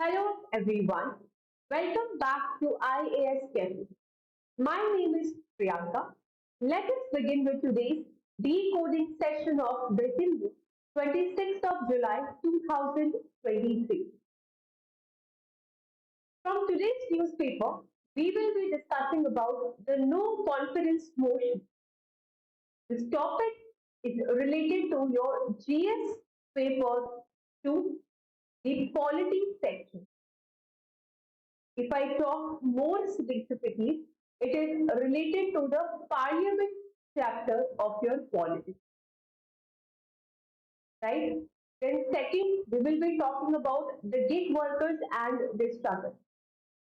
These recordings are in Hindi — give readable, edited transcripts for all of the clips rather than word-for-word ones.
Hello everyone, welcome back to IAS Cafe. My name is Priyanka. Let us begin with today's decoding session of the Hindu, 26th of July 2023. From today's newspaper, we will be discussing about the no confidence motion. This topic is related to your GS paper 2, the polity section. If I talk more specifically, it is related to the parliament chapter of your polity, right? Then second, we will be talking about the gig workers and their struggle.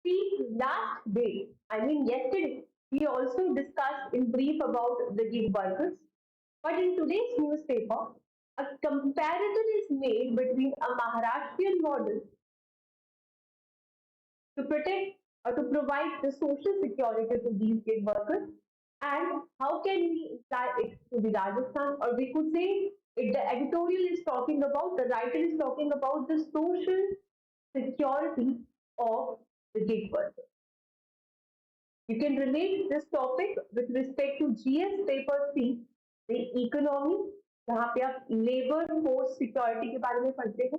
See, last day, yesterday, we also discussed in brief about the gig workers. But in today's newspaper, a comparison is made between a Maharashtrian model to protect or to provide the social security to these gig workers, and how can we apply it to the Rajasthan, or we could say it, the editorial is talking about, the writer is talking about the social security of the gig workers. You can relate this topic with respect to GS paper 3, the economy, जहाँ पे आप लेबर फोर्स सिक्योरिटी के बारे में पढ़ते हो,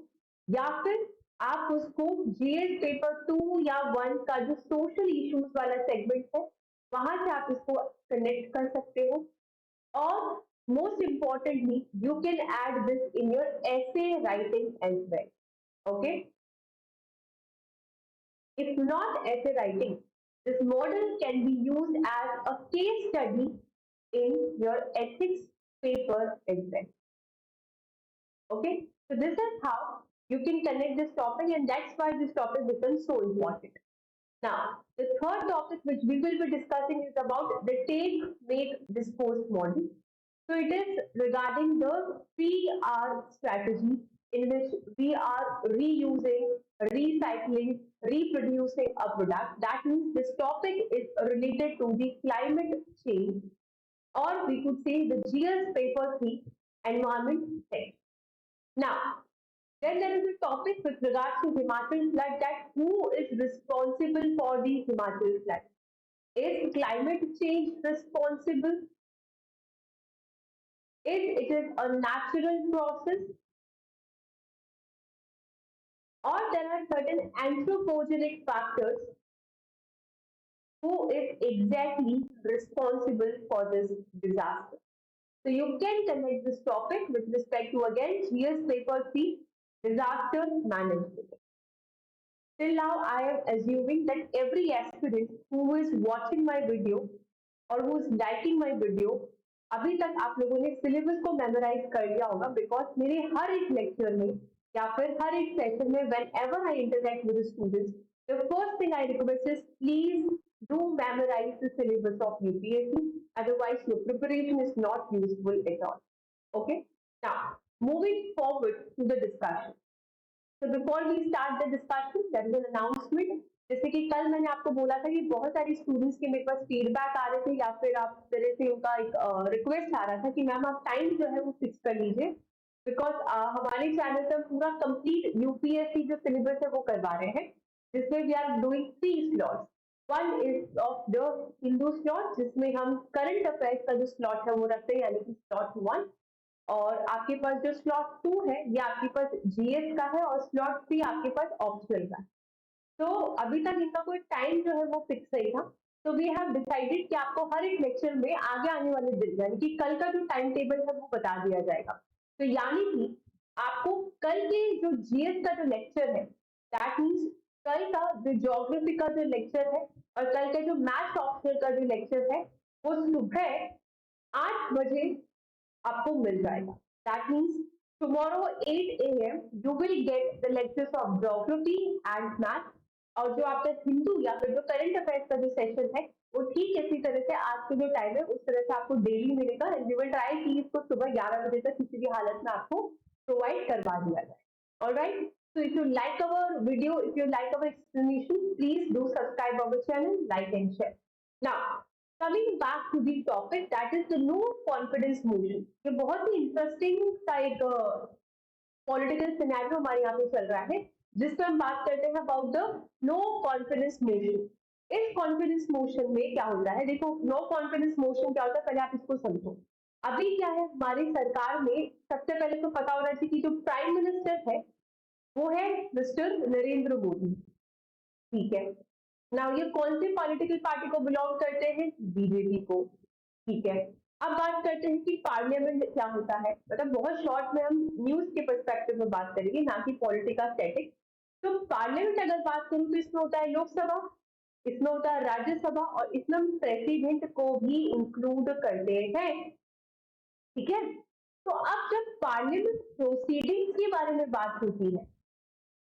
या फिर आप उसको जीएस पेपर 2 या 1 का जो सोशल इश्यूज वाला सेगमेंट है वहां से आप इसको कनेक्ट कर सकते हो, और most importantly you can add this in your essay writing as well. Okay, if not essay writing, this model can be used as a case study in your ethics paper as well. Okay, so this is how you can connect this topic, and that's why this topic becomes so important. Now, the third topic which we will be discussing is about the take, make, dispose model. So it is regarding the 3R strategy, in which we are reusing, recycling, reproducing a product. That means this topic is related to the climate change, or we could say the GS paper 3 environment section. Now, then there is a topic with regards to Himachal flood, that who is responsible for the Himachal flood? Is climate change responsible? Is it is a natural process, or there are certain anthropogenic factors who is exactly responsible for this disaster? So you can connect this topic with respect to again GS paper 3, disaster management. Till now, I am assuming that every aspirant who is watching my video or who is liking my video, अभी तक आप लोगों ने सिलेबस को मेमोराइज कर लिया होगा, बिकॉज मेरे हर एक लेक्चर में या फिर हर एक सेशन में whenever I interact with the students, the first thing I request is please do memorize the syllabus of UPSC, otherwise your preparation is not useful at all. Okay, now moving forward to the discussion. So before we start the discussion, there is an announcement. जैसे कि कल मैंने आपको बोला था कि बहुत सारी स्टूडेंट्स के मेरे पास फीडबैक आ रहे थे, या फिर आप तरह से उनका एक रिक्वेस्ट आ रहा था कि मैम आप टाइम जो है वो फिक्स कर लीजिए, बिकॉज हमारे चैनल पर पूरा कंप्लीट यूपीएससी जो सिलेबस है वो करवा रहे हैं, जिसमें we are doing 3 slots. One is of the Hindu slot, जिसमें हम करंट अफेयर्स का जो स्लॉट है वो रखते हैं, यानी कि स्लॉट 1. और आपके पास जो स्लॉट 2 है ये आपके पास जीएस का है, और स्लॉट 3 आपके पास ऑप्शनल का है. तो अभी तक इनका कोई टाइम जो है वो फिक्स नहीं था. तो वी हैव डिसाइडेड कि आपको हर एक लेक्चर में आगे आने वाले दिन, यानी कि कल का जो टाइम टेबल है वो बता दिया जाएगा. तो यानी कि आपको कल के जो जीएस का जो लेक्चर है, दैट मीन्स कल का जो ज्योग्राफी का जो लेक्चर है और कल का जो मैथ्स ऑप्शनल का जो लेक्चर है वो सुबह 8 बजे आपको मिल जाएगा. That means tomorrow 8 a.m. you will get the lectures of geography and math, और जो आपका हिंदू या फिर जो करंट अफेयर्स का जो सेशन है वो ठीक इसी तरह से आज के जो टाइम है उस तरह से आपको डेली मिलेगा, एंड वी विल ट्राई कि इसको सुबह 11 बजे तक किसी भी हालत में आपको प्रोवाइड करवा दिया जाए. Alright, so if you like our video, if you like our explanation, please do subscribe our channel, like and share. Now coming back to the topic, that is the no confidence motion. ये बहुत ही इंटरेस्टिंग सा एक पॉलिटिकल सिनेरियो हमारे यहाँ पे चल रहा है, जिसमें हम बात करते हैं about the no confidence motion. इस कॉन्फिडेंस मोशन में क्या होता है, देखो नो कॉन्फिडेंस मोशन क्या होता है, पहले आप इसको समझो। अभी क्या है हमारी सरकार में, सबसे पहले तो पता होना चाहिए कि जो प्राइम मिनिस्टर है वो है मिस्टर नरेंद्र मोदी, ठीक है ना। ये कौन सी पॉलिटिकल पार्टी को बिलोंग करते हैं, बीजेपी को, ठीक है। अब बात करते हैं कि पार्लियामेंट क्या होता है, मतलब बहुत शॉर्ट में हम न्यूज के पर्सपेक्टिव में बात करेंगे, ना कि पॉलिटिकल स्टैटिक। तो पार्लियामेंट अगर बात करूं तो इसमें होता है लोकसभा, इसमें होता है राज्यसभा, और इसमें हम प्रेसिडेंट को भी इंक्लूड करते हैं, ठीक है। तो अब जब पार्लियामेंट प्रोसीडिंग्स के बारे में बात होती है,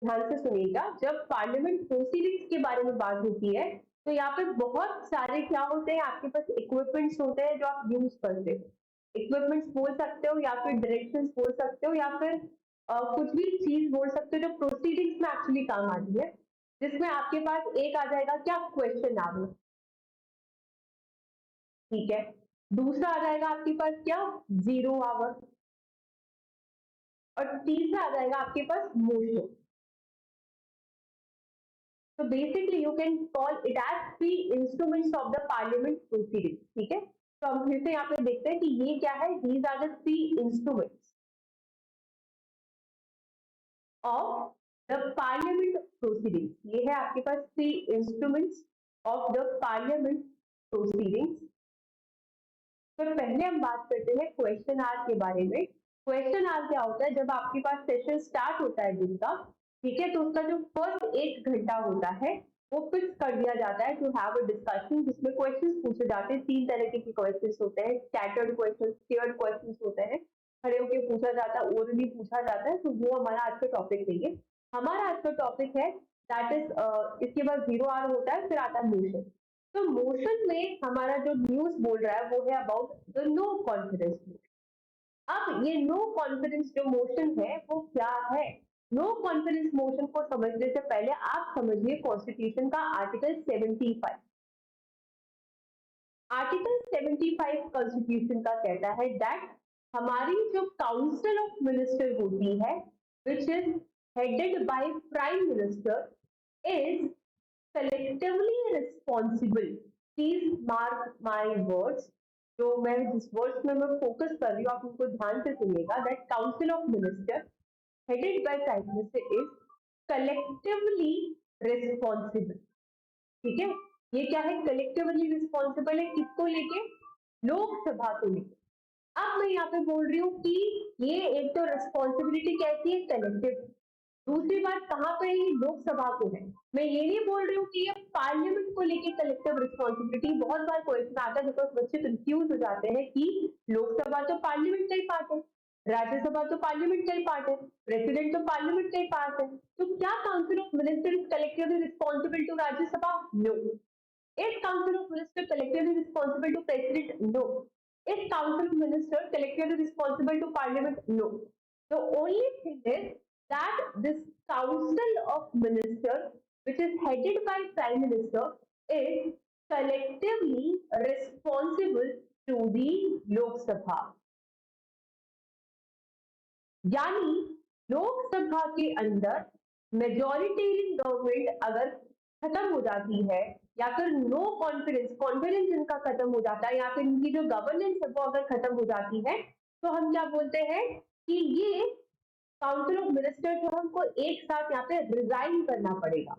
ध्यान से सुनिएगा, जब पार्लियामेंट प्रोसीडिंग्स के बारे में बात होती है तो यहाँ पे बहुत सारे क्या होते हैं, आपके पास इक्विपमेंट्स होते हैं जो आप यूज करते हो। इक्विपमेंट्स बोल सकते हो या फिर डायरेक्शंस बोल सकते हो या फिर कुछ भी चीज बोल सकते हो जो प्रोसीडिंग्स में एक्चुअली काम आती है, जिसमें आपके पास एक आ जाएगा क्या, क्वेश्चन आवर, ठीक है। दूसरा आ जाएगा आपके पास क्या, जीरो आवर, और तीसरा आ जाएगा आपके पास motion. So basically you can call it as three instruments of the parliament proceedings, ठीक है। तो हम फिर से यहाँ पे देखते हैं कि ये क्या है, these are the three instruments of the parliament proceedings। ये है आपके पास three instruments of the parliament proceedings। तो पहले हम बात करते हैं क्वेश्चन आवर के बारे में। क्वेश्चन आवर क्या होता है, जब आपके पास सेशन स्टार्ट होता है दिन का, ठीक है, तो उसका जो फर्स्ट 1 घंटा होता है वो फिक्स कर दिया जाता है टू हैव अ डिस्कशन, जिसमें क्वेश्चंस पूछे जाते हैं। 3 तरीके के क्वेश्चंस होते हैं, स्कैटर्ड क्वेश्चंस, पेयर्ड क्वेश्चंस होते हैं, खड़े होकर पूछा जाता है, ओरली पूछा जाता है। तो वो हमारा आज का टॉपिक नहीं है। हमारा आज का टॉपिक है दैट इज, इसके बाद जीरो आवर होता है, फिर आता है मोशन। तो मोशन में हमारा जो न्यूज बोल रहा है वो है अबाउट द नो कॉन्फिडेंस। अब ये नो कॉन्फिडेंस जो मोशन है वो क्या है, नो कॉन्फिडेंस मोशन को समझने से पहले आप समझिए कॉन्स्टिट्यूशन का आर्टिकल 75। आर्टिकल 75 कॉन्स्टिट्यूशन का कहता है दैट हमारी जो काउंसिल ऑफ मिनिस्टर होती है which is headed by prime minister is collectively responsible। Please mark my words, जो मैं जिस वर्ड्स में मैं फोकस कर रही हूँ आप उनको ध्यान से सुनिएगा। That council of minister headed by prime minister is collectively responsible, ठीक है। ये क्या है, कलेक्टिवली रिस्पॉन्सिबल है, किसको लेके, लोकसभा को लेके। अब मैं यहाँ पे बोल रही हूँ कि ये एक तो रिस्पॉन्सिबिलिटी कैसी है, कलेक्टिव। दूसरी बात कहाँ पे है, लोकसभा को है। मैं ये नहीं बोल रही हूँ कि ये पार्लियामेंट को लेके कलेक्टिव रिस्पॉन्सिबिलिटी। बहुत बार क्वेश्चन आता है बिकॉज बच्चे कंफ्यूज हो जाते हैं कि लोकसभा तो पार्लियामेंट का ही पार्ट है, राज्यसभा तो पार्लियामेंट का ही पार्ट है, प्रेसिडेंट तो पार्लियामेंट का ही पार्ट है, तो क्या council of minister is collectively responsible to Rajya Sabha, no. Is council of minister collectively responsible to president, no. Is council of minister collectively responsible to parliament, no. The only thing is that this council of ministers which is headed by prime minister is collectively responsible to the lok sabha। यानी लोकसभा के अंदर मेजोरिटेरियन गवर्नमेंट अगर खत्म हो जाती है या फिर नो कॉन्फिडेंस, कॉन्फिडेंस इनका खत्म हो जाता है या फिर इनकी जो गवर्नेंस है वो अगर खत्म हो जाती है, तो हम क्या बोलते हैं कि ये काउंसिल ऑफ मिनिस्टर जो हमको एक साथ यहाँ पे रिजाइन करना पड़ेगा,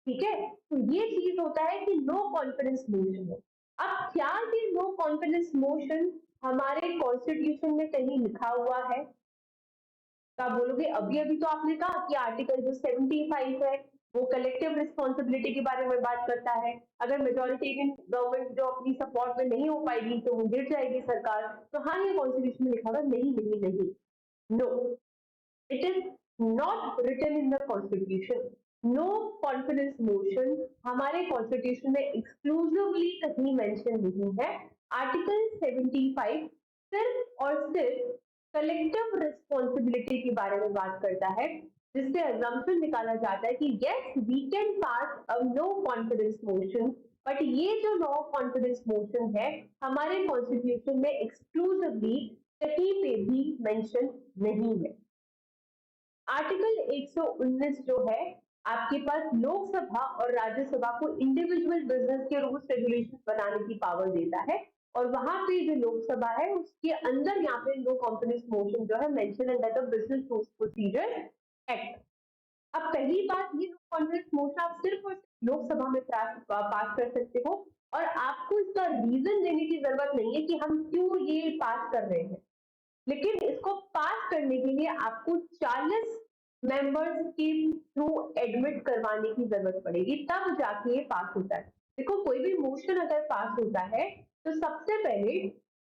ठीक है। तो ये चीज होता है कि नो कॉन्फिडेंस मोशन है। अब क्या ये नो कॉन्फिडेंस मोशन हमारे कॉन्स्टिट्यूशन में कहीं लिखा हुआ है, तो आप बोलोगे अभी अभी तो आपने कहा कि आर्टिकल जो 75 है वो कलेक्टिव रिस्पॉन्सिबिलिटी के बारे में बात करता है। अगर मेजोरिटेरियन गवर्नमेंट जो अपनी सपोर्ट में नहीं हो पाएगी तो वो गिर जाएगी सरकार, तो हाँ ये कॉन्स्टिट्यूशन में लिखा हुआ, नहीं नहीं नहीं, no, it is not written in the constitution। no confidence motion हमारे कॉन्स्टिट्यूशन में एक्सक्लूसिवली कहीं मेंशन नहीं है। आर्टिकल 75 सिर्फ और सिर्फ कलेक्टिव रिस्पॉन्सिबिलिटी के बारे में बात करता है, जिससे अजम्पशन निकाला जाता है कि yes we can pass a no confidence motion, but ये जो नो कॉन्फिडेंस मोशन है हमारे कॉन्स्टिट्यूशन में एक्सक्लूसिवली कहीं पे भी मेंशन नहीं है। आर्टिकल 119 जो है आपके पास लोकसभा और राज्यसभा को इंडिविजुअल बिजनेस के रूल्स रेगुलेशन बनाने की पावर देता है, और वहां पे जो लोकसभा है उसके अंदर यहाँ पे नो कॉन्फिडेंस मोशन जो है mention under the business rules procedure act. अब पहली बात, ये नो कॉन्फिडेंस मोशन आप सिर्फ और सिर्फ लोकसभा में पास कर सकते हो, और आपको इसका रीजन देने की जरूरत नहीं है कि हम क्यों ये पास कर रहे हैं, लेकिन इसको पास करने के लिए आपको 40 मेंबर्स के थ्रू एडमिट करवाने की जरूरत पड़ेगी, तब जाके ये पास होता है। देखो, कोई भी मोशन अगर पास होता है तो सबसे पहले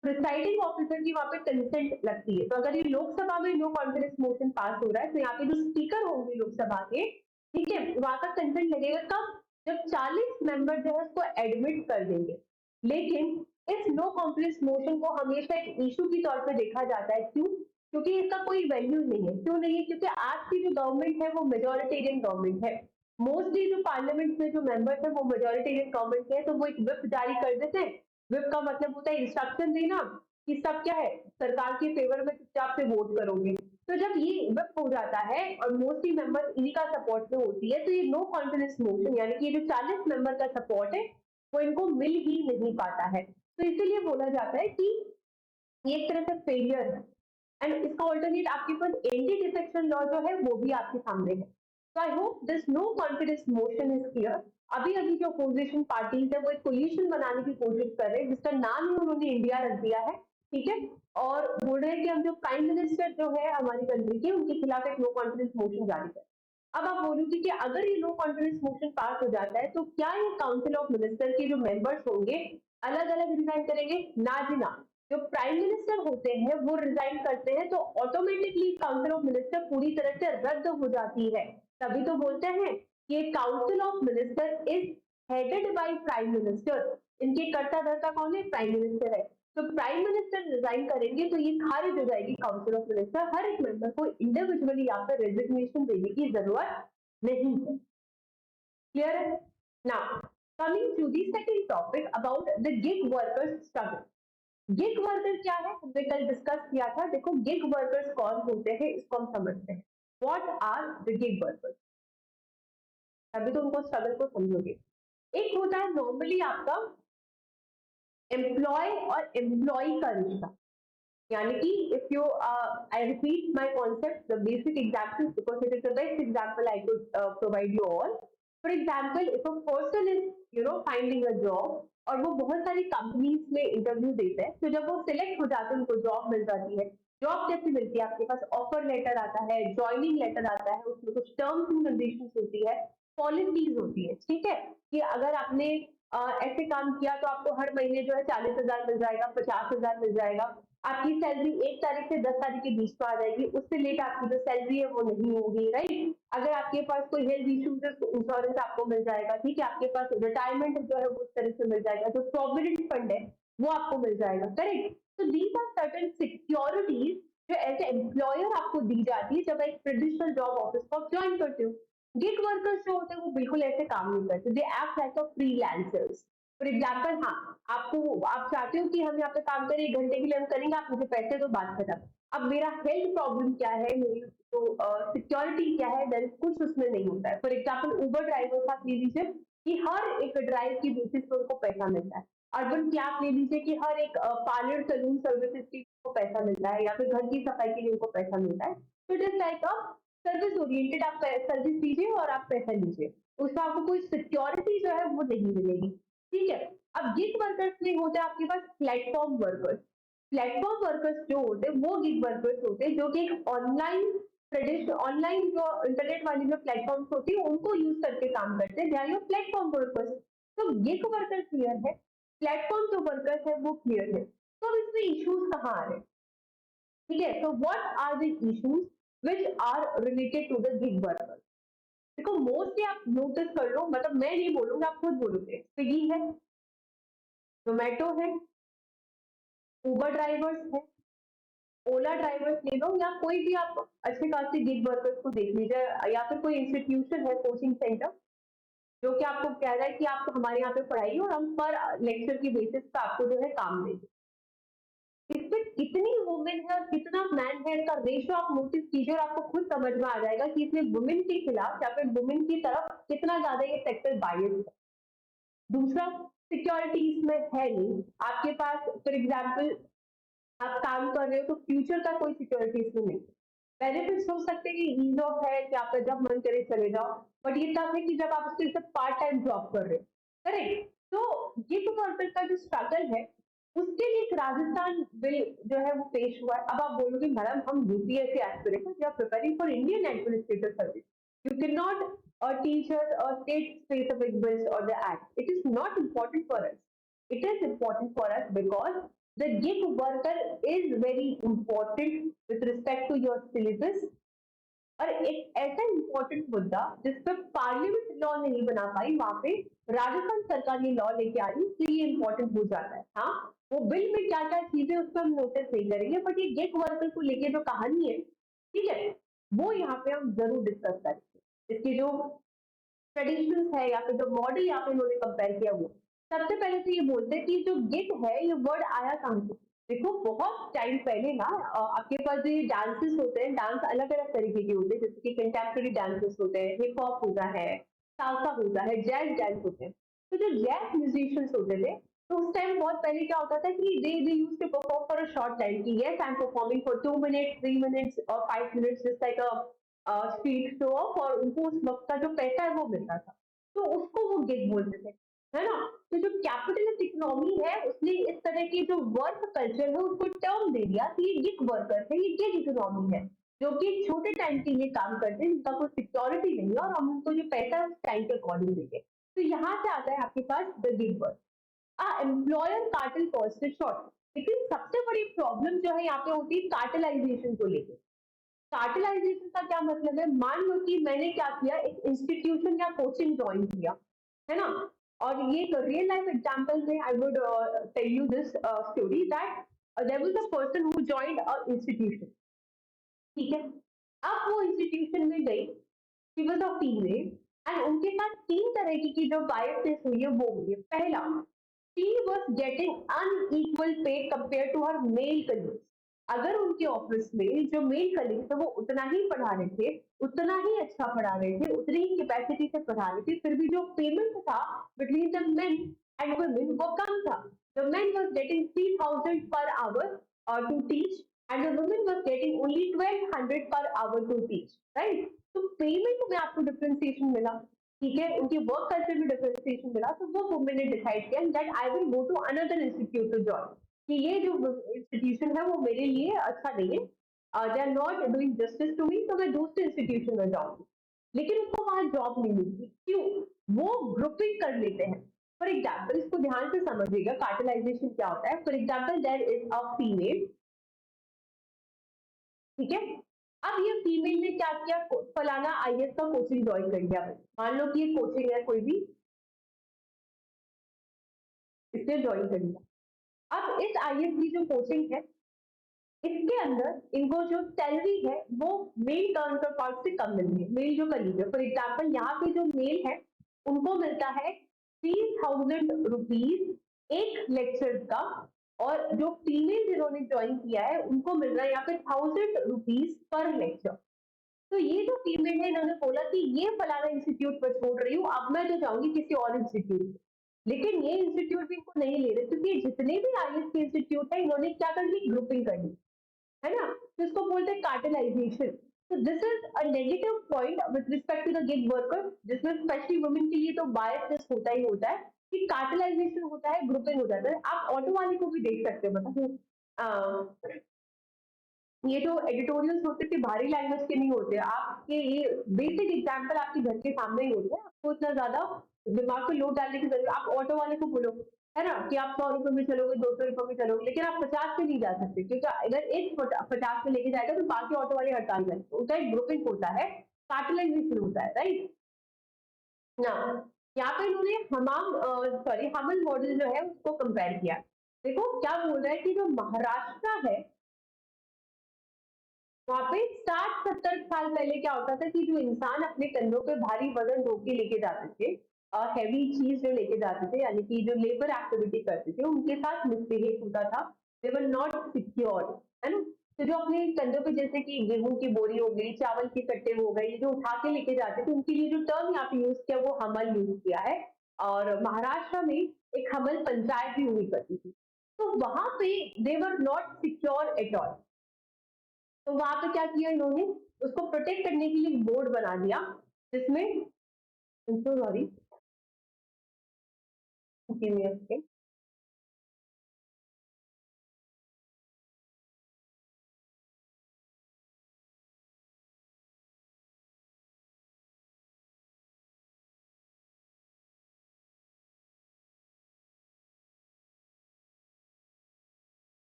प्रिसाइडिंग ऑफिसर की वहां पे कंसेंट लगती है। तो अगर ये लोकसभा में नो कॉन्फिडेंस मोशन पास हो रहा है तो यहाँ पे जो स्पीकर होंगे लोकसभा के, ठीक है, वहां का कंसेंट लगेगा कब, जब 40 मेंबर जो है उसको एडमिट कर देंगे। लेकिन इस नो कॉन्फिडेंस मोशन को हमेशा एक इशू के तौर पे देखा जाता है। क्यों? क्योंकि इसका कोई वैल्यू नहीं है। क्यों नहीं है? क्योंकि आज की जो गवर्नमेंट है वो मेजोरिटेरियन गवर्नमेंट है। मोस्टली जो पार्लियामेंट में जो मेंबर्स है वो मेजोरिटेरियन गवर्नमेंट के हैं, तो वो एक व्हिप जारी कर देते हैं। व्हिप का मतलब होता है इंस्ट्रक्शन देना कि सब क्या है, सरकार के फेवर में चुपचाप से वोट करोगे। तो जब ये व्हिप हो जाता है और मोस्टली मेंबर्स इन्हीं का सपोर्ट में होती है, तो ये नो कॉन्फिडेंस मोशन यानी कि ये जो 40 मेंबर का सपोर्ट है वो इनको मिल ही नहीं पाता है। तो इसीलिए बोला जाता है कि ये एक तरह से फेलियर है। एंड इसका ऑल्टरनेट आपके पास एंटी डिफेक्शन लॉ जो है वो भी आपके सामने है। तो I hope this no confidence motion is clear. अभी अभी जो अपोजिशन पार्टीज है वो एक कोलिशन बनाने की कोशिश कर रहे हैं जिसका नाम ही उन्होंने इंडिया रख दिया है, ठीक है, और बोल रहे हैं कि हम जो प्राइम मिनिस्टर जो है हमारी कंट्री के, उनके खिलाफ एक नो कॉन्फिडेंस मोशन जारी करें। अब आप बोलोगे कि अगर ये नो कॉन्फिडेंस मोशन पास हो जाता है तो क्या ये काउंसिल ऑफ मिनिस्टर के जो मेंबर्स होंगे अलग अलग रिजाइन करेंगे? ना जी ना। जो प्राइम मिनिस्टर होते हैं वो रिजाइन करते हैं तो ऑटोमेटिकली काउंसिल ऑफ मिनिस्टर पूरी तरह से रद्द हो जाती है। तभी तो बोलते हैं कि council of minister is headed by prime minister. इनके कर्ता धर्ता कौन है? प्राइम मिनिस्टर है। तो प्राइम मिनिस्टर रिजाइन करेंगे तो ये खारिज हो जाएगी काउंसिल ऑफ मिनिस्टर। हर एक मेंबर को इंडिविजुअली यहाँ पर रेजिग्नेशन देने की जरूरत नहीं है। क्लियर है? Now coming to the second topic about the gig workers struggle. Gig worker क्या है, हमने कल डिस्कस किया था। देखो, गिग वर्कर्स कौन होते हैं इसको हम समझते हैं। What are the gig workers? तभी तो उनको स्ट्रगल को समझोगे। एक होता है नॉर्मली आपका एम्प्लॉय और एम्प्लॉय का रिश्ता, यानी कि if you I repeat my concept the basic example because it is the best example I could provide you all. For example, if a person is finding a job और वो बहुत सारी कंपनीज में इंटरव्यू देते हैं, तो जब वो सिलेक्ट हो जाते हैं उनको जॉब मिल जाती है। जॉब कैसे मिलती है? आपके पास ऑफर लेटर आता है, ज्वाइनिंग लेटर आता है, उसमें कुछ टर्म्स एंड कंडीशंस होती है, पॉलिसीज होती है, ठीक है, कि अगर आपने ऐसे काम किया तो आपको हर महीने जो है 40,000 मिल जाएगा, 50,000 मिल जाएगा, आपकी सैलरी 1 तारीख से 10 तारीख के बीच में आ जाएगी, उससे लेट आपकी जो सैलरी है वो नहीं होगी, राइट। अगर आपके पास कोई हेल्थ इश्यूज है तो इंश्योरेंस आपको मिल जाएगा, ठीक है, आपके पास रिटायरमेंट जो है वो उस तरह से मिल जाएगा, जो प्रोविडेंट फंड है वो आपको मिल जाएगा, करेक्ट। तो दीज आर सर्टेन सिक्योरिटीज जो एज ए एम्प्लॉयर आपको दी जाती है जब एक ट्रेडिशनल जॉब ऑफिस को आप ज्वाइन करते हो। गिग वर्कर्स जो होते हैं वो बिल्कुल ऐसे काम नहीं करते, they act like a freelancers. For example, हाँ, आपको आप चाहते हो कि हम यहाँ पे काम करें, 1 घंटे के लिए हम करेंगे, आप मुझे पैसे दो, बात खत्म। अब मेरा हेल्थ प्रॉब्लम क्या है, मेरी तो सिक्योरिटी क्या है, देन कुछ उसमें नहीं होता है। फॉर एग्जाम्पल, उबर ड्राइवर आप ले लीजिए कि हर एक ड्राइव की बेसिस पे उनको पैसा मिलता है। अर्बन की आप ले लीजिए कि हर एक पार्लर सलून सर्विसेज की उनको पैसा मिलता है, या फिर घर की सफाई के लिए उनको पैसा मिलता है। तो it is like a service oriented, आप सर्विस दीजिए और आप पैसा लीजिए, उसमें आपको कोई सिक्योरिटी जो है वो नहीं मिलेगी, ठीक है। अब गिग वर्कर्स में होते हैं आपके पास प्लेटफॉर्म वर्कर्स। प्लेटफॉर्म वर्कर्स जो होते हैं वो गिग वर्कर्स होते हैं जो कि एक ऑनलाइन ट्रेडिशन, ऑनलाइन जो इंटरनेट वाली जो प्लेटफॉर्म्स होती है उनको यूज करके काम करते हैं, ध्यान, प्लेटफॉर्म वर्कर्स। तो गिग वर्कर क्लियर है, प्लेटफॉर्म जो वर्कर्स है वो क्लियर है। तो अब इसमें इश्यूज कहाँ आ रहे हैं? ठीक है, तो what are the issues which are related to the gig workers? देखो, मोस्टली आप नोटिस कर लो, मतलब मैं नहीं बोलूंगा, आप खुद बोलोगे। स्विगी है, जोमेटो है, उबर ड्राइवर्स है, ओला ड्राइवर्स ले लो, या कोई भी आप अच्छे खासे गिग वर्कर्स को देख लीजिए, या फिर कोई इंस्टीट्यूशन है, कोचिंग सेंटर, जो कि आपको कह रहा है कि आप हमारे यहाँ पे पढ़ाइए और हम पर लेक्चर की बेसिस पे आपको जो है काम देंगे। इसमें कितनी वुमेन है और कितना मैन है, इसका रेशियो आप नोटिस कीजिए और आपको खुद समझ में आ जाएगा कि इसमें वुमेन के खिलाफ या फिर वुमेन की तरफ कितना ज्यादा ये सेक्टर बायस है। दूसरा, सिक्योरिटी इसमें है नहीं आपके पास। फॉर एग्जाम्पल, आप काम कर रहे हो तो फ्यूचर का कोई सिक्योरिटी इसमें नहीं। बेनिफिट्स हो सकते हैं कि ईज ऑफ है कि आप जब मन करे चले जाओ, बट ये तब है कि जब आप उसके पार्ट टाइम जॉब कर रहे हो, करेक्ट। तो गिग वर्कर का जो स्ट्रगल है उसके लिए एक राजस्थान बिल जो है वो पेश हुआ है। अब आप बोलोगे मैडम हम UPSC aspirant we are preparing for Indian administrative service, you cannot teach us or state specific bills or the act. It is not important for us. It is important for us because the gig worker is very important with respect to your syllabus। और एक ऐसा इंपॉर्टेंट मुद्दा जिस पर पार्लियामेंट लॉ नहीं बना पाई, वहां पे राजस्थान सरकार ये लॉ लेके आ रही, तो ये इंपॉर्टेंट हो जाता है। हाँ, वो बिल में क्या क्या चीजें उसको हम नोटिस नहीं करेंगे, बट ये गेट वर्कर को लेके जो कहानी है, ठीक है, वो यहाँ पे हम जरूर डिस्कस करेंगे। इसके जो ट्रेडिशंस है या फिर जो मॉडल यहाँ पे इन्होंने कंपेयर किया, वो सबसे पहले तो ये बोलते हैं कि जो गिट है ये वर्ड आया कहाँ से। देखो बहुत टाइम पहले ना आपके पास जो ये डांसेस होते हैं, डांस अलग अलग तरीके के होते हैं, जैसे कि कंटेम्प्रेरी डांसेस होते हैं, हिप हॉप होता है, सालसा होता है, जैज डांस होते हैं। तो जो जैज म्यूजिशियंस होते थे, तो उस टाइम बहुत पहले क्या होता था कि they used to perform for a short time, कि yes I am performing for 2 minutes 3 minutes और 5 minutes, just like a street show off, और उनको उस वक्त का जो पैसा है वो मिलता था, तो उसको वो गिग बोलते थे, है ना। तो जो कैपिटलिस्ट इकोनॉमी है उसने इस तरह की जो वर्क कल्चर है उसको टर्म दे दिया कि ये गिग वर्कर है, ये गिग इकोनॉमी है, जो कि छोटे टाइम के लिए काम करते हैं, जिनका कोई सिक्योरिटी नहीं है, और हम उनको जो पैसा है उस टाइम के अकॉर्डिंग देंगे। तो यहाँ से आता है आपके पास the gig work, employer cartel cost short. लेकिन सबसे बड़ी प्रॉब्लम जो है यहाँ पे होती है कार्टेलाइजेशन को लेकर। कार्टेलाइजेशन का क्या मतलब है, मान लो कि मैंने क्या किया, एक इंस्टीट्यूशन या कोचिंग ज्वाइन किया, है ना, और ये रियल लाइफ एग्जांपल में I would tell you this story that there was a person who joined a institution, ठीक है। अब वो इंस्टीट्यूशन में गई, she was a female, and उनके साथ 3 तरह की जो बायसनेस हुई है वो हुई है। पहला, she was getting unequal pay compare to her male colleagues. अगर उनके ऑफिस में जो मेल कलीग्स है वो उतना ही पढ़ा रहे थे, उतना ही अच्छा पढ़ा रहे थे, उतनी ही कैपेसिटी से पढ़ा रहे थे, फिर भी जो पेमेंट था between the men and women वो कम था। The men was getting 3000 per hour to teach, and the women was getting only 1200 per hour to teach, right? तो पेमेंट में आपको डिफरेंशिएशन मिला, ठीक है, उनके वर्क कल्चर में डिफरेंशिएशन मिला, तो वो वुमेन ने डिसाइड किया that I will go to another institute to join, कि ये जो इंस्टीट्यूशन है वो मेरे लिए अच्छा नहीं है, they are not doing justice to me, तो मैं दूसरे इंस्टीट्यूशन में जाऊंगी। लेकिन उसको वहां जॉब नहीं मिलती, क्यों? वो ग्रुपिंग कर लेते हैं। फॉर एग्जाम्पल, इसको ध्यान से समझिएगा कार्टेलाइजेशन क्या होता है। For example, there is a female, ठीक है। अब ये फीमेल ने क्या किया, फलाना आईएएस का कोचिंग ज्वाइन कर लिया। मान लो कि ये कोचिंग है कोई भी, इसने ज्वाइन कर लिया। अब इस आईएएस की जो कोचिंग है, इसके अंदर इनको जो सैलरी है वो मेल काउंटर पार्ट से कम मिलती है, मेल जो कलीग है। फॉर एग्जाम्पल, यहाँ पे जो मेल है उनको मिलता है 3000 रुपीज एक लेक्चर का, और जो फीमेल जिन्होंने ज्वाइन किया है उनको मिल रहा है यहाँ पे 1000 रुपीज पर लेक्चर। तो ये जो फीमेल है इन्होंने बोला कि ये फलाना इंस्टीट्यूट पर छोड़ रही हूँ, अब मैं तो जाऊंगी किसी और इंस्टीट्यूट। लेकिन ये इंस्टीट्यूट भी इनको नहीं ले रहे, क्योंकि जितने भी आईएएस के इंस्टीट्यूट है इन्होंने क्या कर ली, ग्रुपिंग कर ली, है ना। तो इसको बोलते हैं कार्टेलाइजेशन। तो this is a negative point with respect to the gig worker, जिसमें स्पेशली वुमेन के लिए तो बायसनेस होता ही होता है, कि कार्टेलाइजेशन होता है, ग्रुपिंग हो जाता है। आप ऑटो वाले को भी देख सकते हो, मतलब ये जो एडिटोरियल्स होते थे भारी लैंग्वेज के नहीं होते, आपके ये बेसिक एग्जांपल आपके घर के सामने ही होते हैं, आपको इतना ज्यादा दिमाग पे लोड डालने की जरूरत। आप ऑटो वाले को बोलो, है ना, कि आप 100 रुपए में चलोगे, 200 रुपए में चलोगे, लेकिन आप 50 पे नहीं जा सकते, क्योंकि अगर एक 50 पे लेके जाएगा तो बाकी ऑटो वाले हड़ताल करेंगे। उनका एक ग्रुपिंग होता है, कार्टेलाइजेशन होता है, राइट ना। यहाँ पे इन्होंने हमाम सॉरी हमल मॉडल जो है उसको कंपेयर किया। देखो क्या बोल रहा है कि जो महाराष्ट्र है, वहां पे 60-70 साल पहले क्या होता था कि जो इंसान अपने कंधों पे भारी वजन ढो के लेके जाते थे, हैवी चीज जो लेके जाते थे, यानी कि जो लेबर एक्टिविटी करते थे, उनके साथ मिसबिहेव होता था, दे वर नॉट सिक्योर, है ना। तो जो अपने कंधों पे जैसे कि गेहूं की बोरी हो गई, चावल के कट्टे हो गए, ये जो उठा के लेके जाते थे, उनके लिए जो टर्म यहाँ पे यूज किया वो हमल यूज किया है। और महाराष्ट्र में एक हमल पंचायत भी हुई करती थी, तो वहां पे they were not secure at all. तो वहां पे क्या किया इन्होंने, उसको प्रोटेक्ट करने के लिए बोर्ड बना दिया, जिसमें sorry,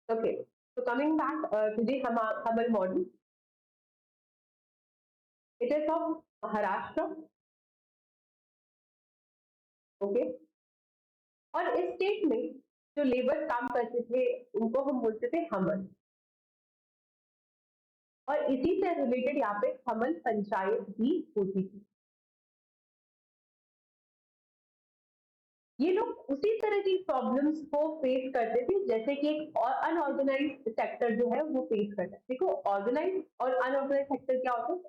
okay, so coming back to the Hamal model, it is of Maharashtra, okay। और इस स्टेट में जो लेबर काम करते थे उनको हम बोलते थे हमल, और इसी से रिलेटेड यहाँ पे हमल पंचायत भी होती थी। ये लोग उसी तरह की प्रॉब्लम्स को फेस करते थे जैसे कि एक अनऑर्गेनाइज्ड सेक्टर जो है वो फेस करता है। देखो, ऑर्गेनाइज और अनऑर्गेनाइज सेक्टर क्या होता है।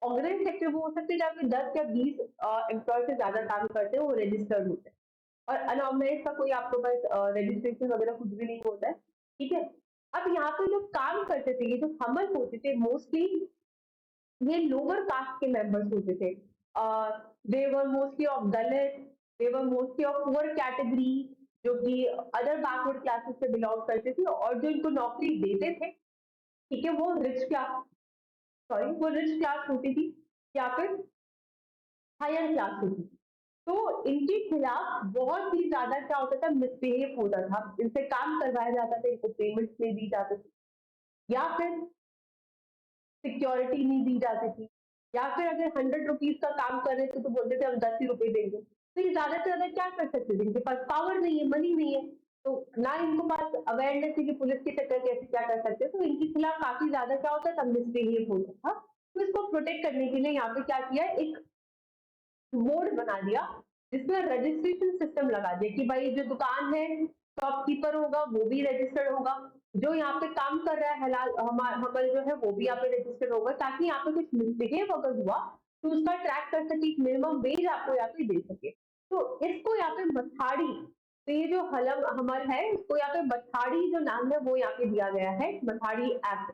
ऑर्गेनाइज सेक्टर वो हो सकते हैं जहाँ पे 10 या 20 एम्प्लॉय से ज्यादा काम करते हैं, वो रजिस्टर्ड होते हैं। और अनऑर्गेनाइज का कोई आपके पास रजिस्ट्रेशन वगैरह कुछ भी नहीं होता है, ठीक है। अब यहाँ पे जो काम करते थे, ये जो हमल होते थे, मोस्टली ये लोअर कास्ट के मेंबर्स होते थे। They were mostly of Dalit, they were mostly of poor category, जो कि अदर बैकवर्ड क्लासेस से बिलोंग करते थे, और जो इनको नौकरी देते थे, ठीक है, वो रिच क्लास, सॉरी, वो रिच क्लास होती थी या फिर हायर क्लास होती थी। तो इनके खिलाफ बहुत ही ज्यादा क्या होता था, मिसबिहेव होता था, इनसे काम करवाया जाता था, इनको पेमेंट्स नहीं दी जाती थी, या फिर सिक्योरिटी नहीं दी जाती थी, या फिर अगर 100 रुपीज का काम कर रहे थे तो बोलते थे हम 10 ही रुपए देंगे। तो ये ज्यादा से ज्यादा क्या कर सकते थे, इनके पास पावर नहीं है, मनी नहीं है, तो ना इनको पास अवेयरनेस है कि पुलिस के चक्कर कैसे क्या कर सकते हैं, तो इनके खिलाफ काफी ज्यादा क्या होता था, मिसबिहेव होता था। तो इसको प्रोटेक्ट करने के लिए यहाँ पे क्या किया, एक बोर्ड बना दिया, जिसमें रजिस्ट्रेशन सिस्टम लगा दिया कि भाई जो दुकान है, शॉपकीपर होगा वो भी रजिस्टर्ड होगा, जो यहाँ पे काम कर रहा है हलाल हमल जो है वो भी यहाँ पे रजिस्टर्ड होगा, ताकि यहाँ पे कुछ मिसबिहेव अगर हुआ तो उसका ट्रैक कर सके, मिनिमम वेज आपको यहाँ पे दे सके। तो इसको यहाँ पे मथाड़ी, तो ये जो हलम हमल है, इसको यहाँ पे मथाड़ी जो नाम है वो यहाँ पे दिया गया है, मथाड़ी एक्ट।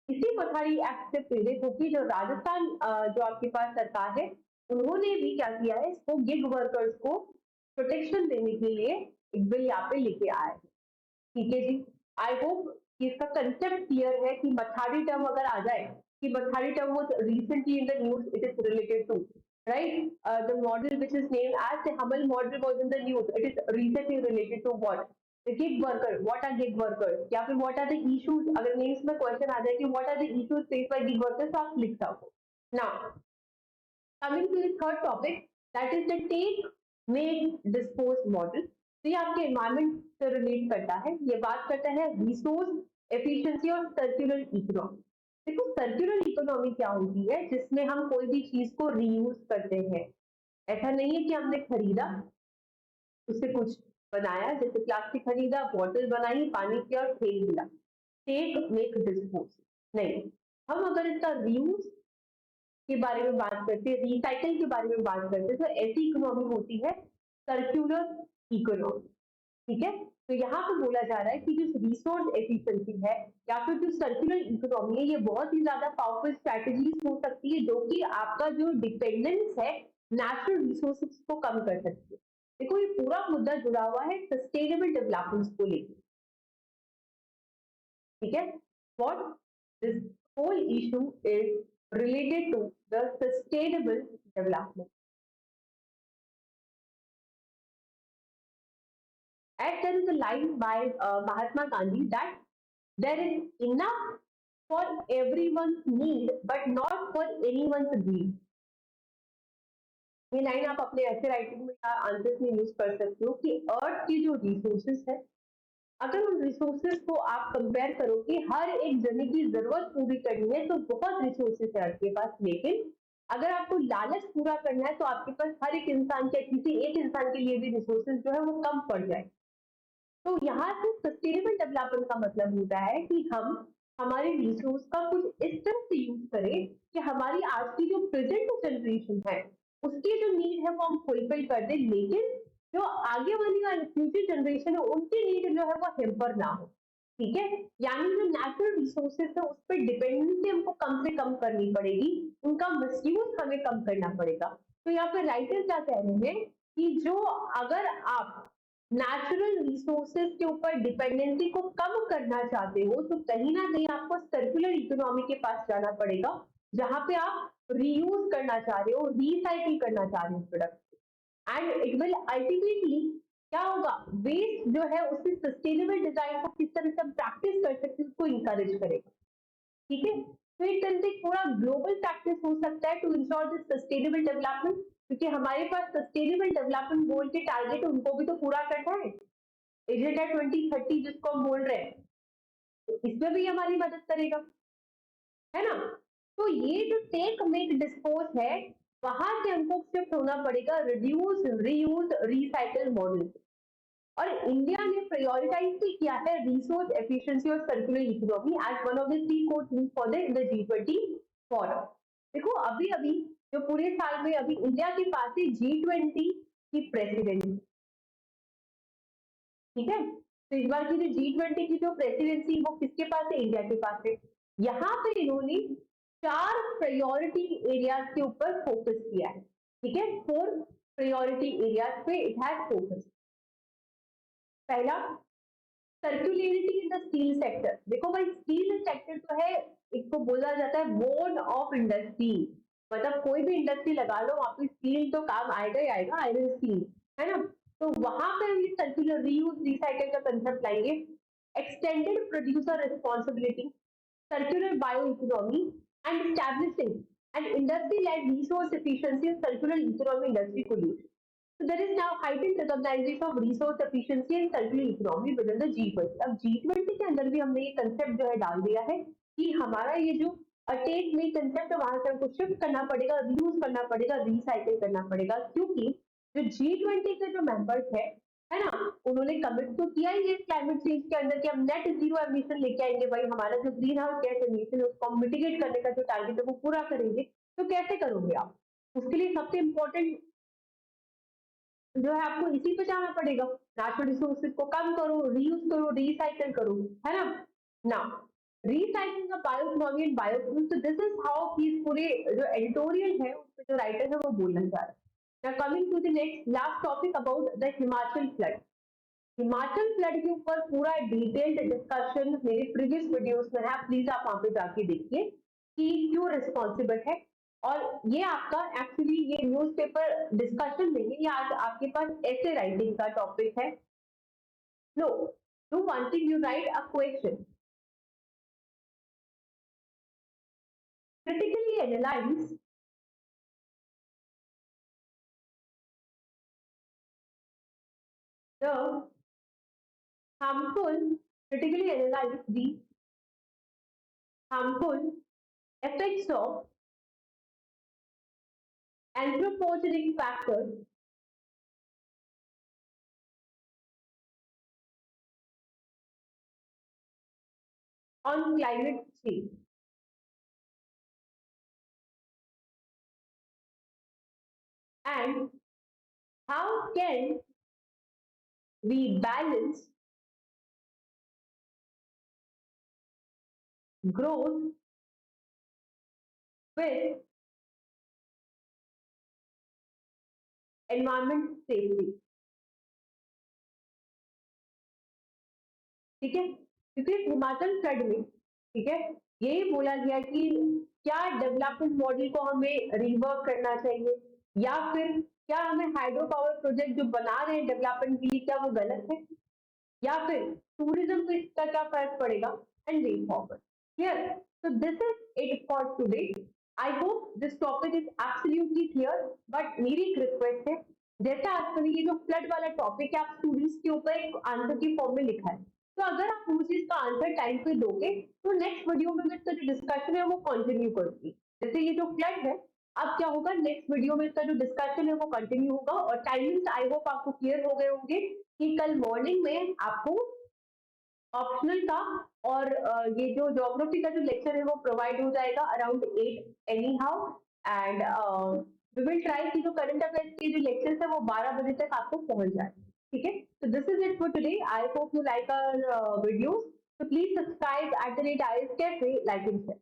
इसी पथारी एक्ट से प्रेरित होकर जो राजस्थान जो आपके पास सरकार है, उन्होंने भी क्या किया है, इसको गिग वर्कर्स को प्रोटेक्शन देने के लिए एक बिल यहाँ पे लेके आए हैं, ठीक है जी। आई होप इसका कंसेप्ट क्लियर है कि मथाड़ी टर्म अगर आ जाए, कि Mathadi term was recently in the news, it is related to right, the model which is named as the Hamal model was in the news, it is recently related to what, the gig worker, what are gig workers, या फिर what are the issues, अगर मेंस में क्वेश्चन आ जाए कि what are the issues faced by gig workers, तो आप लिख सको। now coming to the third topic, that is the take make dispose model। तो ये आपके एनवायरमेंट से रिलेट करता है, ये बात करता है रिसोर्स एफिशिएंसी और सर्कुलर इकोनॉमी। देखो, सर्कुलर इकोनॉमी क्या होती है, जिसमें हम कोई भी चीज को रीयूज करते हैं। ऐसा नहीं है कि हमने खरीदा, उससे कुछ बनाया, जैसे प्लास्टिक खरीदा, बॉटल बनाई, पानी पिया और फेंक दिया, टेक मेक डिस्पोज, नहीं। हम अगर इसका रीयूज के बारे में बात करते हैं, रिसाइकल के बारे में बात करते हैं, तो ऐसी इकोनॉमी होती है सर्कुलर इकोनॉमी, ठीक है। तो यहाँ पे बोला जा रहा है कि जो रिसोर्स एफिशिएंसी है या फिर जो सर्कुलर इकोनॉमी है, ये बहुत ही ज्यादा पावरफुल स्ट्रैटेजीज हो सकती है, जो कि आपका जो डिपेंडेंस है नेचुरल रिसोर्सेज को कम कर सकती है। देखो, ये पूरा मुद्दा जुड़ा हुआ है सस्टेनेबल डेवलपमेंट को लेकर, ठीक है। What this whole issue is related to the sustainable development. As there is a line by Mahatma Gandhi that there is enough for everyone's need but not for anyone's greed. ये लाइन आप अपने ऐसे राइटिंग में या आंसर्स में यूज कर सकते हो कि अर्थ की जो रिसोर्सेस है, अगर उन रिसोर्सेस को आप कंपेयर करो कि हर एक जने की जरूरत पूरी करनी है, तो बहुत रिसोर्सेस है आपके पास, लेकिन अगर आपको लालच पूरा करना है तो आपके पास हर एक इंसान के, किसी एक इंसान के लिए भी रिसोर्सेज जो है वो कम पड़ जाए। तो यहाँ से सस्टेनेबल डेवलपमेंट का मतलब होता है कि हम हमारे रिसोर्स का कुछ इस तरह से यूज करें कि हमारी आज की जो प्रेजेंट जनरेशन है उसकी जो नीड है वो हम फुलफिल कर दें, लेकिन जो आगे वाली फ्यूचर जनरेशन है उनकी नीड जो है वो हेम्पर ना हो। ठीक है, यानी जो नेचुरल रिसोर्सेज है उस पर डिपेंडेंसी हमको कम से कम करनी पड़ेगी, उनका मिसयूज हमें कम करना पड़ेगा। तो यहाँ पे राइटर क्या कह रहे हैं कि जो अगर आप नेचुरल रिसोर्सेज के ऊपर डिपेंडेंसी को कम करना चाहते हो तो कहीं ना कहीं आपको सर्कुलर इकोनॉमी के पास जाना पड़ेगा, जहां पे आप रीयूज करना चाह रहे हो, रिसाइकिल करना चाह रहे हो product, and it will ultimately क्या होगा, वेस्ट जो है उसकी सस्टेनेबल डिजाइन को किस तरह से हम प्रैक्टिस कर सकते हैं उसको इंकरेज करेगा। ठीक है, तो एक तरह से पूरा ग्लोबल प्रैक्टिस हो सकता है to ensure this sustainable development, क्योंकि हमारे पास सस्टेनेबल डेवलपमेंट गोल के टारगेट उनको भी तो पूरा करना है, एजेंडा 2030 जिसको हम बोल रहे हैं, तो इसमें भी हमारी मदद करेगा, है ना। तो ये जो टेक मेक डिस्पोज है वहां से हमको शिफ्ट होना पड़ेगा रिड्यूस रीयूज रिसाइकल मॉडल, और इंडिया ने प्रायोरिटाइज भी किया है रिसोर्स एफिशिएंसी और circular economy as one of the three core themes for the G20 forum. देखो अभी अभी जो पूरे साल में अभी इंडिया के पास है G20 की प्रेसिडेंसी। ठीक है, तो इस बार की जो G20 की जो प्रेसिडेंसी वो किसके पास है, इंडिया के पास है। यहाँ पे इन्होंने 4 प्रायोरिटी एरियाज के ऊपर फोकस किया है। ठीक है, 4 प्रायोरिटी एरियाज पे इट हैज फोकस। पहला, सर्कुलरिटी इन द स्टील सेक्टर। देखो भाई स्टील सेक्टर तो है, इसको बोला जाता है बोन ऑफ इंडस्ट्री, मतलब कोई भी इंडस्ट्री लगा लो वहां पे स्टील तो काम आएगा ही आएगा, आयरन स्टील, है ना। तो वहां पे हम ये सर्कुलर रीयूज रिसाइकल का कंसेप्ट लाएंगे, extended producer responsibility, circular bioeconomy, and establishing an industry-led resource efficiency and circular economy industry solution. So there is now heightened recognition of resource efficiency and circular economy within the G20. अब G20 के अंदर भी हमने ये कंसेप्ट जो है डाल दिया है कि हमारा ये जो अटेक में कंसेप्ट है वहां से हमको शिफ्ट करना पड़ेगा, रीयूज करना पड़ेगा, रिसाइकिल करना पड़ेगा, क्योंकि जो G20 के जो मेंबर्स है ना, उन्होंने कमिट तो किया ही है क्लाइमेट चेंज के अंदर कि हम नेट जीरो एमिशन लेके आएंगे, भाई हमारा जो ग्रीन हाउस गैस एमिशन है उसको हम मिटिगेट करने का जो टारगेट है वो पूरा करेंगे। तो कैसे करोगे आप, उसके लिए सबसे इंपॉर्टेंट जो है आपको इसी पे जाना पड़ेगा, नेचुरल रिसोर्सेज को कम करो, रीयूज करो, रिसाइकिल करो, है ना। Now recycling of bioeconomy and biofuel, तो दिस इज हाउ कि पूरे जो एडिटोरियल है उसमें जो राइटर है वो बोलना चाह रहे हैं। Now coming to the next last topic about the Himachal flood. Himachal flood के ऊपर पूरा डिटेल्ड डिस्कशन मेरे प्रीवियस वीडियोस में है, प्लीज आप वहां पे जाके देखिए कि क्यों रिस्पॉन्सिबल है। और ये आपका एक्चुअली ये न्यूज़पेपर डिस्कशन नहीं है, ये आज आपके पास ऐसे राइटिंग का टॉपिक है। No, do one thing, you write a question, critically analyze the harmful, critically analyze the harmful effects of anthropogenic factors on climate change, and how can we balance growth with environment safety। ठीक है, क्योंकि हिमाचल फ्लड में, ठीक है, यही बोला गया कि क्या डेवलपमेंट मॉडल को हमें रिवर्क करना चाहिए, या फिर क्या हमें हाइड्रो पावर प्रोजेक्ट जो बना रहे हैं डेवलपमेंट के लिए क्या वो गलत है, या फिर टूरिज्म पे इसका क्या फर्क पड़ेगा, and way forward. Clear, so this is it for today. I hope this topic is absolutely clear, but मेरी एक रिक्वेस्ट है, जैसे आज मैंने ये जो फ्लड वाला टॉपिक है आप स्टूडेंट्स के ऊपर एक आंसर की फॉर्म में लिखा है, तो अगर आप मुझे इसका आंसर टाइम पे दोगे तो नेक्स्ट वीडियो में मैं इसका जो डिस्कशन है वो कंटिन्यू करूंगी। जैसे ये जो फ्लड है अब क्या होगा, नेक्स्ट वीडियो में इसका जो डिस्कशन है वो कंटिन्यू होगा, और टाइमिंग्स आई होप आपको क्लियर हो गए होंगे कि कल मॉर्निंग में आपको ऑप्शनल का और ये जो ज्योग्राफी का जो लेक्चर है वो प्रोवाइड हो जाएगा around 8 anyhow, and we will try कि जो करंट अफेयर्स के जो लेक्चर्स है वो 12 बजे तक आपको पहुंच जाए, ठीक है। तो this is it for today, I hope you like our videos, so please subscribe @IELTS Cafe, like and share.